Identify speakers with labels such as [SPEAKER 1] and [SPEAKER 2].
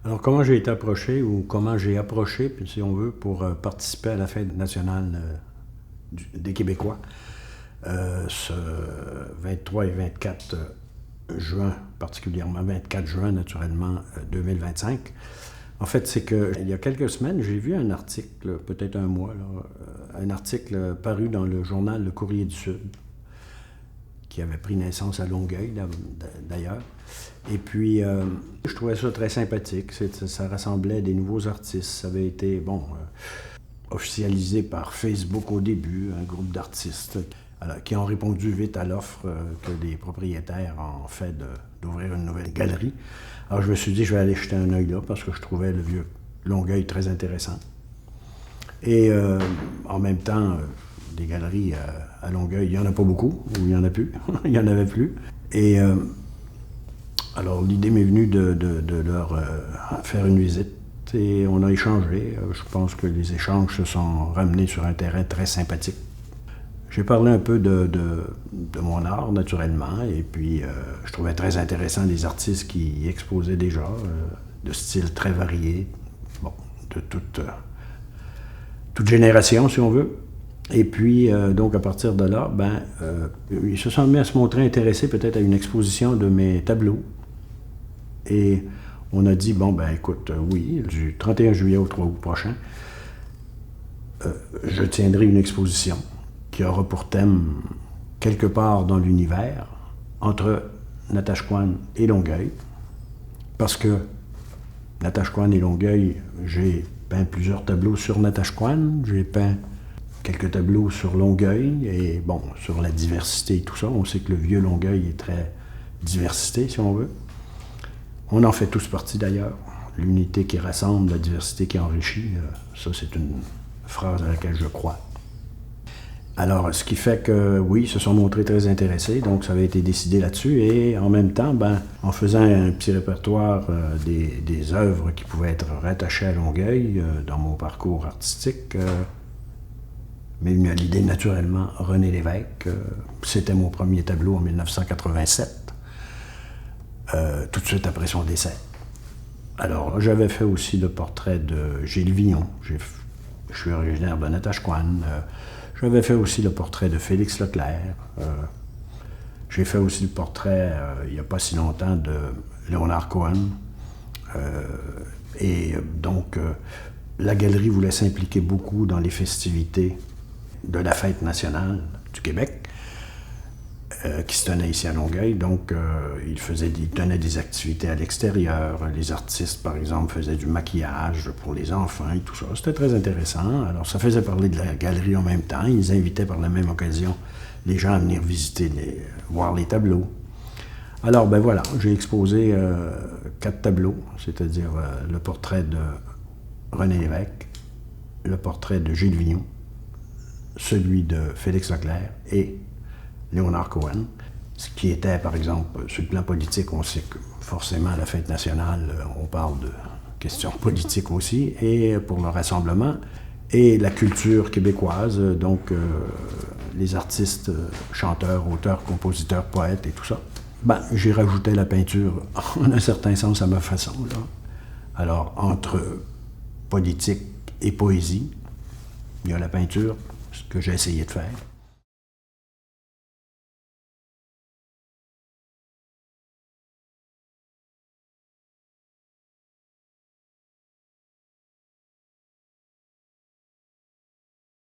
[SPEAKER 1] Alors, comment j'ai été approché ou comment j'ai approché, si on veut, pour participer à la fête nationale des Québécois ce 23 et 24 juin, particulièrement 24 juin, naturellement, 2025. En fait, c'est qu'il y a quelques semaines, j'ai vu un article, peut-être un mois, là, un article paru dans le journal Le Courrier du Sud, qui avait pris naissance à Longueuil, d'ailleurs. Et puis, je trouvais ça très sympathique. Ça rassemblait des nouveaux artistes. Ça avait été, officialisé par Facebook au début, un groupe d'artistes qui ont répondu vite à l'offre que les propriétaires ont fait d'ouvrir une nouvelle galerie. Alors, je me suis dit, je vais aller jeter un œil là parce que je trouvais le vieux Longueuil très intéressant. Et en même temps, des galeries à Longueuil, il n'y en a pas beaucoup, ou il n'y en a plus, il n'y en avait plus. Et alors l'idée m'est venue de leur faire une visite et on a échangé. Je pense que les échanges se sont ramenés sur un terrain très sympathique. J'ai parlé un peu de mon art, naturellement, et puis je trouvais très intéressant les artistes qui y exposaient déjà, de styles très variés, de toute génération, si on veut. Et puis, donc, à partir de là, ils se sont mis à se montrer intéressés peut-être à une exposition de mes tableaux. Et on a dit, écoute, oui, du 31 juillet au 3 août prochain, je tiendrai une exposition qui aura pour thème quelque part dans l'univers, entre Natashquan et Longueuil, parce que Natashquan et Longueuil, j'ai peint plusieurs tableaux sur Natashquan, j'ai peint quelques tableaux sur Longueuil et sur la diversité et tout ça. On sait que le vieux Longueuil est très diversité, si on veut. On en fait tous partie d'ailleurs. L'unité qui rassemble, la diversité qui enrichit, ça c'est une phrase à laquelle je crois. Alors, ce qui fait que, oui, ils se sont montrés très intéressés, donc ça avait été décidé là-dessus. Et en même temps, en faisant un petit répertoire des œuvres qui pouvaient être rattachées à Longueuil dans mon parcours artistique, m'est venue à l'idée, naturellement, René Lévesque. C'était mon premier tableau en 1987, tout de suite après son décès. Alors, j'avais fait aussi le portrait de Gilles Vignon. Je suis originaire de Natashquan. J'avais fait aussi le portrait de Félix Leclerc. J'ai fait aussi le portrait, il n'y a pas si longtemps, de Léonard Cohen. La galerie voulait s'impliquer beaucoup dans les festivités de la fête nationale du Québec, qui se tenait ici à Longueuil. Donc, ils tenaient des activités à l'extérieur. Les artistes, par exemple, faisaient du maquillage pour les enfants et tout ça. C'était très intéressant. Alors, ça faisait parler de la galerie en même temps. Ils invitaient par la même occasion les gens à venir visiter, voir les tableaux. Alors, voilà, j'ai exposé 4 tableaux, c'est-à-dire le portrait de René Lévesque, le portrait de Gilles Vignon, celui de Félix Leclerc et Léonard Cohen. Ce qui était, par exemple, sur le plan politique, on sait que forcément, à la fête nationale, on parle de questions politiques aussi, et pour le rassemblement, et la culture québécoise, donc les artistes, chanteurs, auteurs, compositeurs, poètes et tout ça. J'ai rajouté la peinture, en un certain sens, à ma façon, là. Alors, entre politique et poésie, il y a la peinture, ce que j'ai essayé de faire.